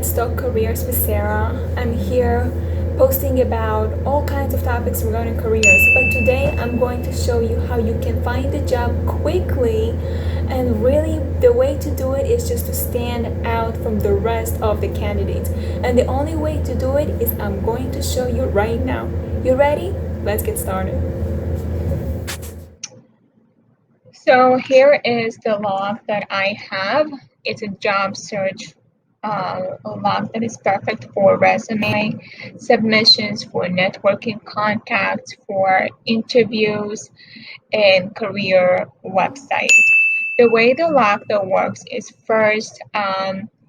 Let's Talk Careers with Sarah. I'm here posting about all kinds of topics regarding careers, but today I'm going to show you how you can find a job quickly, and really the way to do it is just to stand out from the rest of the candidates. And the only way to do it is I'm going to show you right now. You ready? Let's get started. So here is the log that I have. It's a job search log that is perfect for resume submissions, for networking contacts, for interviews, and career website. The way the log that works is first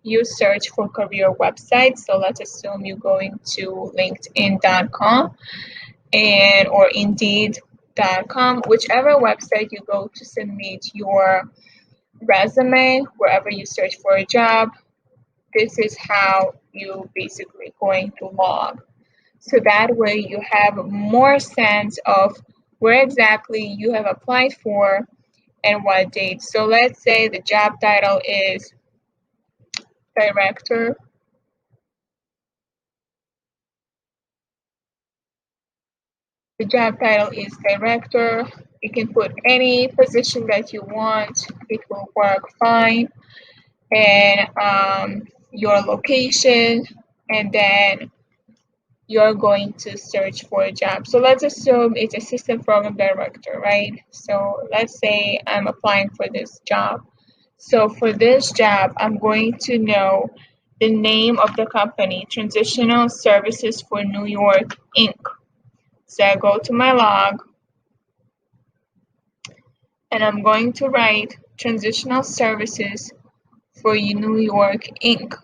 you search for career websites. So let's assume you're going to linkedin.com or indeed.com, whichever website you go to submit your resume, wherever you search for a job. This is how you basically going to log. So that way you have more sense of where exactly you have applied for and what date. So let's say the job title is director. The job title is director. You can put any position that you want. It will work fine. And your location, and then you're going to search for a job. So let's assume it's assistant program director, right? So let's say I'm applying for this job. So for this job, I'm going to know the name of the company, Transitional Services for New York, Inc. So I go to my log, and I'm going to write Transitional Services for New York, Inc.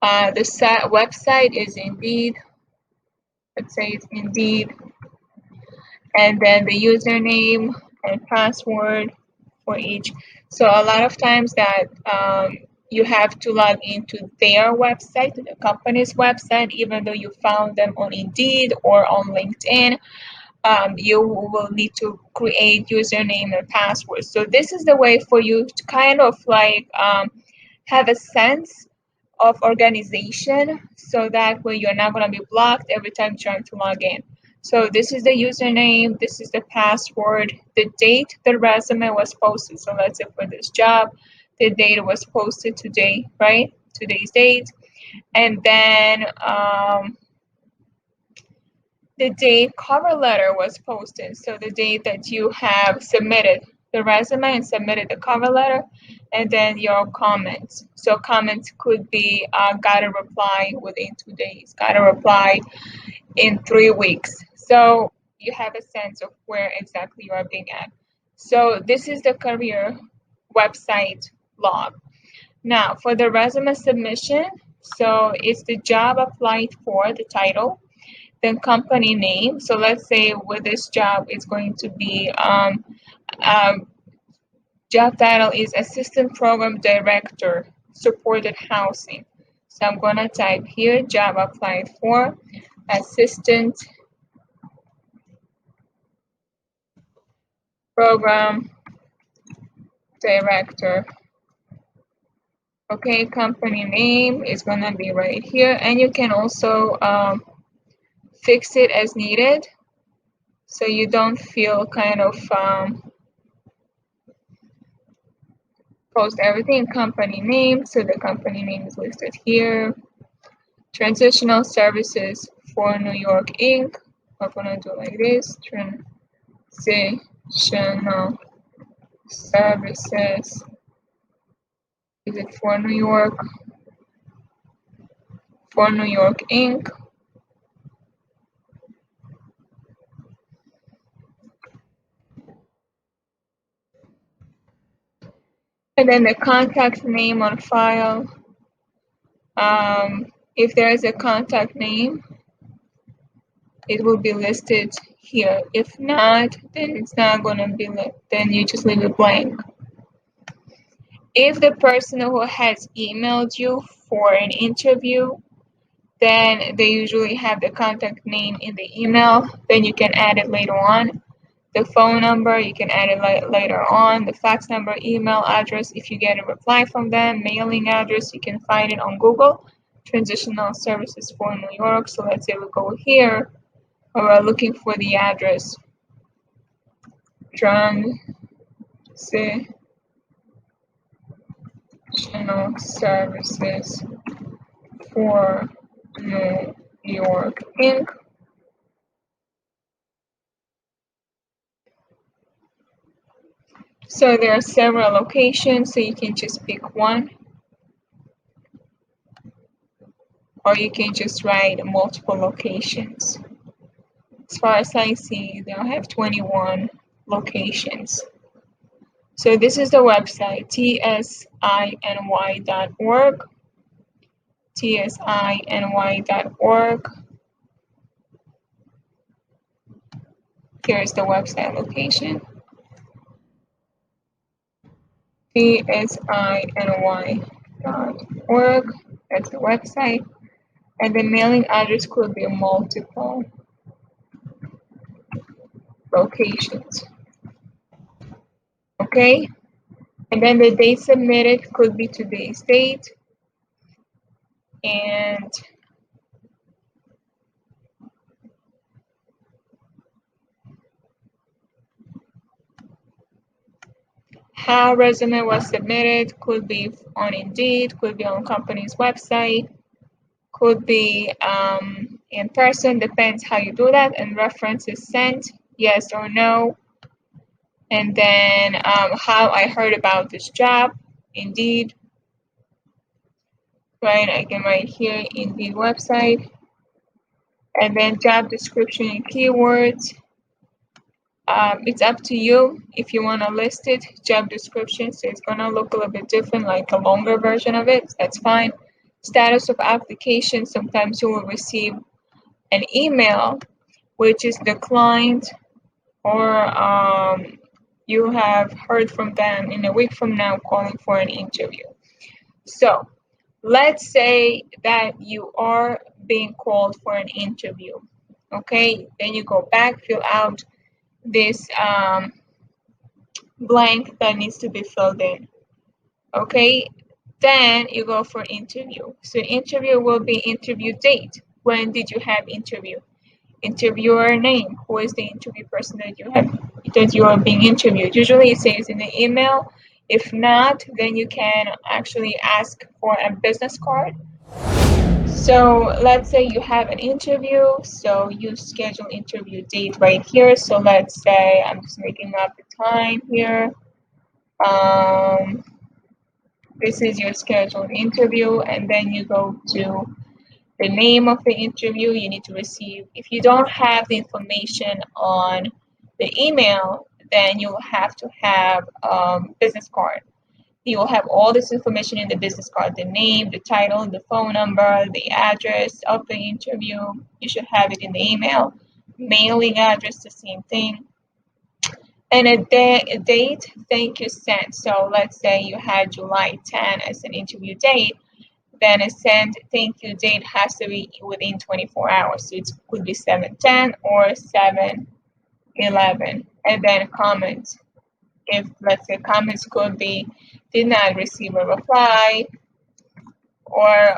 The website is Indeed. Let's say it's Indeed. And then the username and password for each. So a lot of times that you have to log into their website, the company's website, even though you found them on Indeed or on LinkedIn. You will need to create username and password. So this is the way for you to kind of like have a sense of organization, so that way you're not going to be blocked every time trying to log in. So this is the username, this is the password, the date the resume was posted. So let's say for this job, the date was posted today, right? Today's date. And then the date cover letter was posted. So the date that you have submitted the resume and submitted the cover letter, and then your comments. So comments could be got a reply within 2 days, got a reply in 3 weeks. So you have a sense of where exactly you are being at. So this is the career website log. Now for the resume submission, so it's the job applied for, the title, then company name. So let's say with this job, it's going to be job title is Assistant Program Director, Supported Housing. So I'm going to type here, job applied for, Assistant Program Director. Okay, company name is going to be right here. And you can also fix it as needed, so you don't feel kind of post everything. Company name, so the company name is listed here. Transitional Services for New York, Inc. I'm gonna do like this. Transitional Services. Is it for New York? For New York, Inc. And then the contact name on file. If there is a contact name, it will be listed here. If not, then it's not going to be then you just leave it blank. If the person who has emailed you for an interview, then they usually have the contact name in the email. Then you can add it later on. The phone number, you can add it later on. The fax number, email address, if you get a reply from them, mailing address, you can find it on Google. transitional services for New York. So let's say we go here, or we're looking for the address. Transitional services for New York Inc. So there are several locations, so you can just pick one, or you can just write multiple locations. As far as I see, they'll have 21 locations. So this is the website, tsiny.org, tsiny.org. Here's the website location, tsiny.org. That's the website. And the mailing address could be multiple locations. Okay? And then the date submitted could be today's date. And how resume was submitted could be on Indeed, could be on company's website, could be in person, depends how you do that. And references sent, yes or no. And then how I heard about this job, Indeed. Right, I can write here Indeed website. And then job description and keywords. It's up to you if you want to list it, job description, so it's going to look a little bit different, like a longer version of it. That's fine. Status of application, sometimes you will receive an email which is declined, or you have heard from them in a week from now calling for an interview. So let's say that you are being called for an interview. Okay, then you go back, fill out this blank that needs to be filled in. Okay, then you go for interview. So interview will be interview date. When did you have interview? Interviewer name. Who is the interview person that you are being interviewed? Usually it says in the email. If not, then you can actually ask for a business card. So let's say you have an interview, so you schedule interview date right here. So let's say I'm just making up the time here. This is your scheduled interview, and then you go to the name of the interview you need to receive. If you don't have the information on the email, then you'll have to have business card. You will have all this information in the business card, the name, the title, the phone number, the address of the interview. You should have it in the email. Mailing address, the same thing. And a date, thank you sent. So let's say you had July 10 as an interview date, then a send thank you date has to be within 24 hours. So it could be 7/10 or 7/11. And then comments. If, let's say, comments could be did not receive a reply, or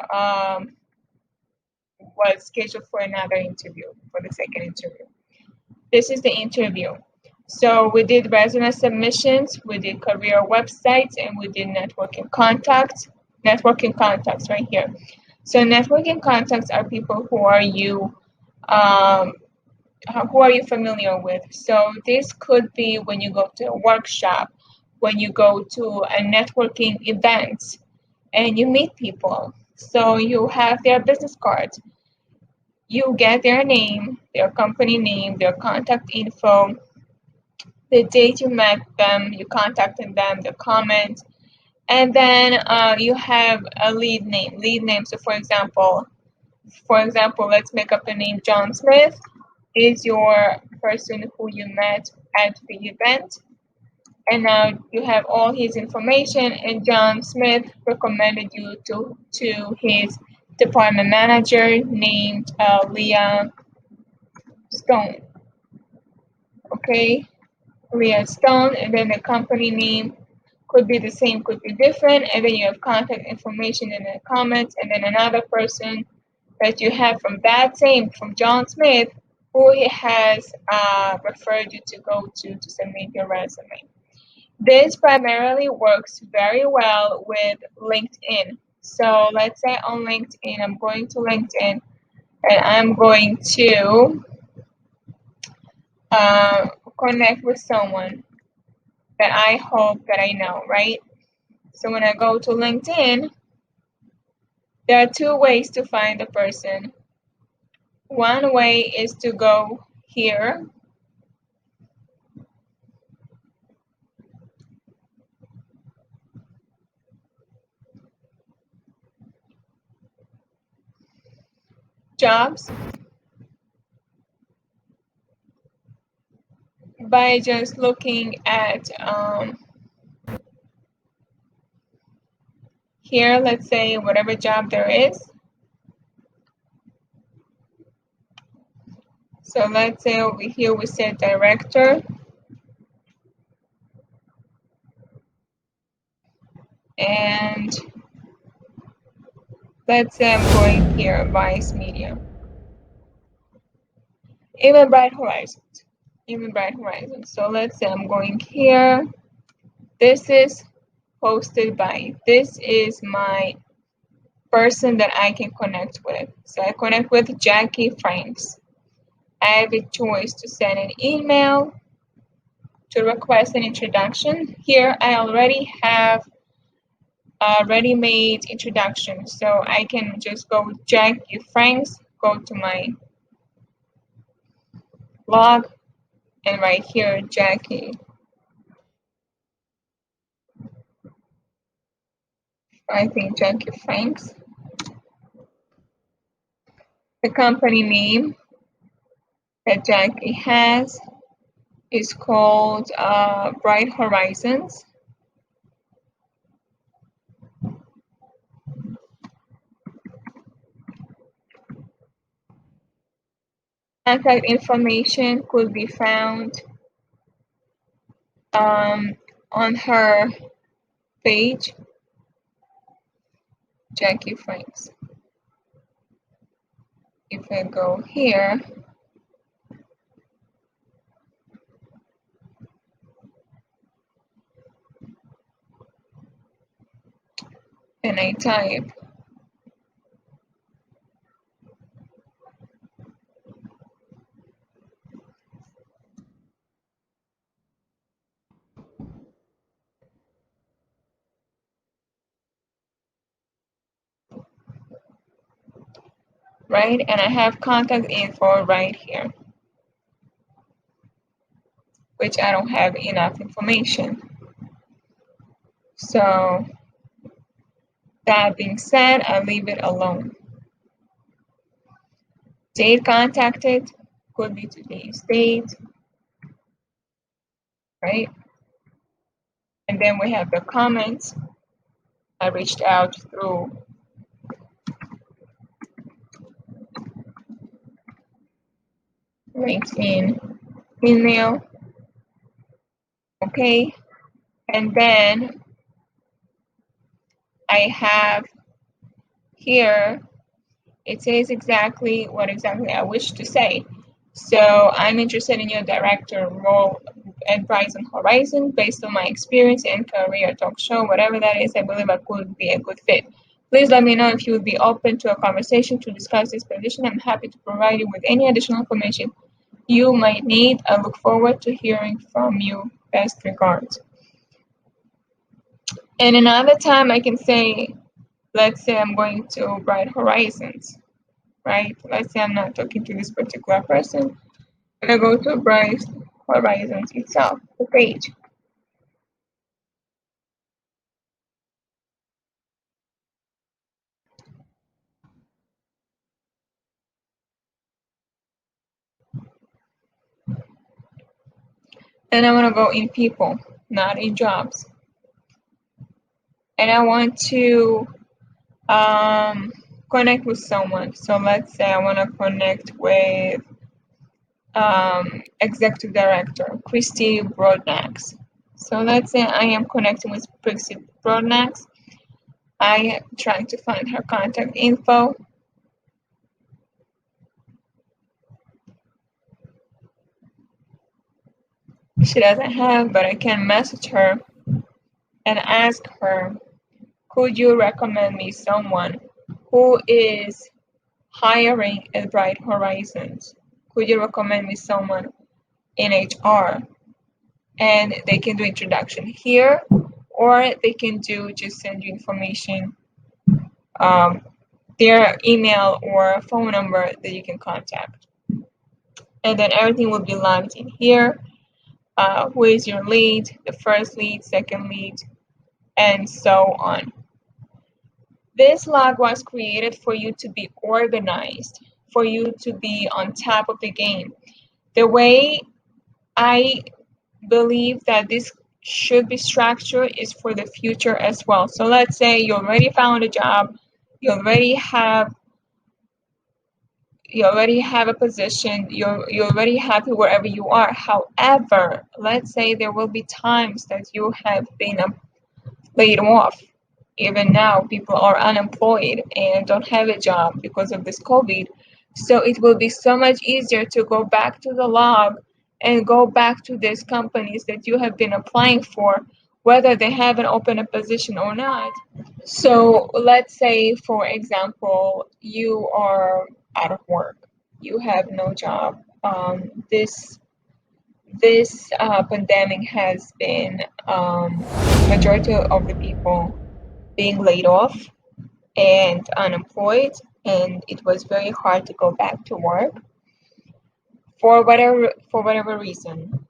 was scheduled for another interview, for the second interview. This is the interview. So we did resume submissions, we did career websites, and we did networking contacts. Networking contacts right here. So networking contacts are people who are you familiar with. So this could be when you go to a workshop, when you go to a networking event, and you meet people. So you have their business cards. You get their name, their company name, their contact info, the date you met them, you contacted them, the comment, and then you have a lead name. Lead name. So for example, let's make up the name John Smith is your person who you met at the event, and now you have all his information. And John Smith recommended you to his department manager named Leah Stone. Okay, Leah Stone, and then the company name could be the same, could be different, and then you have contact information in the comments, and then another person that you have from that same, from John Smith, who has referred you to go to submit your resume. This primarily works very well with LinkedIn. So let's say on LinkedIn, I'm going to LinkedIn and I'm going to connect with someone that I hope that I know, right? So when I go to LinkedIn, there are two ways to find the person. One way is to go here, jobs, by just looking at here, let's say whatever job there is. So let's say over here we said director, and let's say I'm going here, Vice Media, even Bright Horizons, So let's say I'm going here. This is hosted by, this is my person that I can connect with. So I connect with Jackie Franks. I have a choice to send an email, to request an introduction. Here I already have a ready-made introduction, so I can just go with Jackie Franks, go to my blog, and right here, Jackie, I think Jackie Franks. The company name that Jackie has is called Bright Horizons. Contact information could be found on her page, Jackie Franks. If I go here, and I type right, and I have contact info right here, which I don't have enough information. So that being said, I leave it alone. Date contacted could be today's date, right? And then we have the comments. I reached out through LinkedIn email, okay? And then I have here, it says exactly what exactly I wish to say. So I'm interested in your director role at Verizon Horizon based on my experience and career talk show, whatever that is, I believe I could be a good fit. Please let me know if you would be open to a conversation to discuss this position. I'm happy to provide you with any additional information you might need. I look forward to hearing from you. Best regards. And another time I can say, let's say I'm going to Bright Horizons, right? Let's say I'm not talking to this particular person. I'm gonna go to Bright Horizons itself, the page. And I want to go in people, not in jobs. And I want to connect with someone. So let's say I want to connect with executive director Christy Broadnax. So let's say I am connecting with Pixie Broadnax. I am trying to find her contact info. She doesn't have, but I can message her and ask her, could you recommend me someone who is hiring at Bright Horizons? Could you recommend me someone in HR? And they can do introduction here, or they can do just send you information, their email or phone number that you can contact. And then everything will be logged in here. Who is your lead, the first lead, second lead, and so on. This log was created for you to be organized, for you to be on top of the game. The way I believe that this should be structured is for the future as well. So let's say you already found a job, you already have a position, you're already happy wherever you are. However, let's say there will be times that you have been laid off. Even now, people are unemployed and don't have a job because of this COVID. So it will be so much easier to go back to the log and go back to these companies that you have been applying for, whether they haven't opened a position or not. So let's say, for example, you are out of work, you have no job. This pandemic has been majority of the people being laid off and unemployed, and it was very hard to go back to work for whatever reason.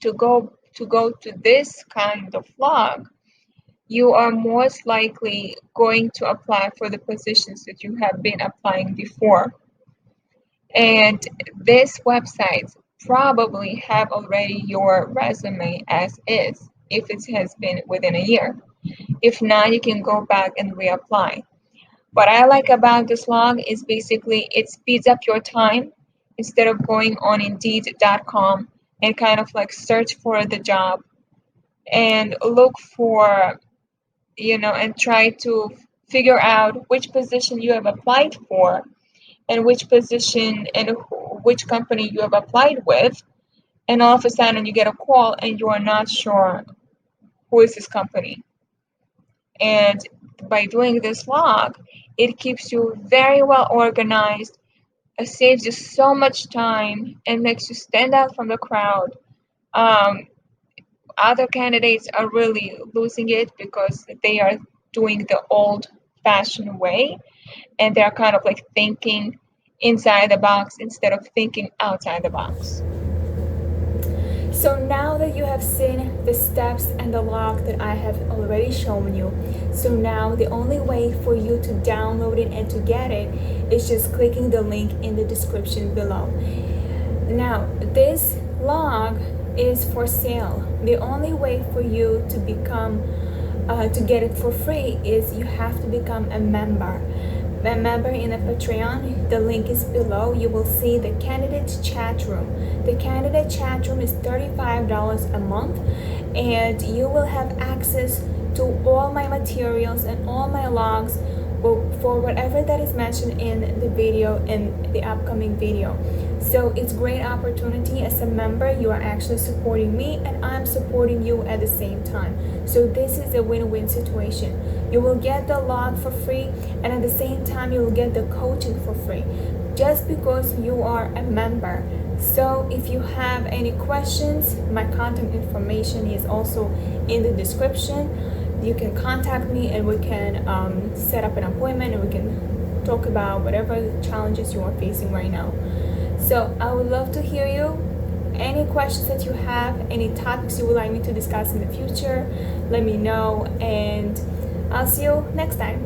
To go to this kind of log, you are most likely going to apply for the positions that you have been applying before. And these websites probably have already your resume as is, if it has been within a year. If not, you can go back and reapply. What I like about this log is basically it speeds up your time instead of going on Indeed.com and kind of like search for the job and look for, and try to figure out which position you have applied for and which position and which company you have applied with. And all of a sudden you get a call and you are not sure who is this company. And by doing this log, it keeps you very well organized. It saves you so much time and makes you stand out from the crowd. Other candidates are really losing it because they are doing the old-fashioned way, and they're kind of like thinking inside the box instead of thinking outside the box. So now that you have seen the steps and the log that I have already shown you, so now the only way for you to download it and to get it is just clicking the link in the description below. Now, this log is for sale. The only way for you to become to get it for free is you have to become a member. A member in a Patreon. The link is below. You will see the candidate chat room. The candidate chat room is $35 a month, and you will have access to all my materials and all my logs for whatever that is mentioned in the video, in the upcoming video. So it's great opportunity. As a member, you are actually supporting me and I'm supporting you at the same time. So this is a win-win situation. You will get the log for free, and at the same time you will get the coaching for free just because you are a member. So if you have any questions, my contact information is also in the description. You can contact me and we can set up an appointment and we can talk about whatever challenges you are facing right now. So I would love to hear you. Any questions that you have, any topics you would like me to discuss in the future, let me know, and I'll see you next time.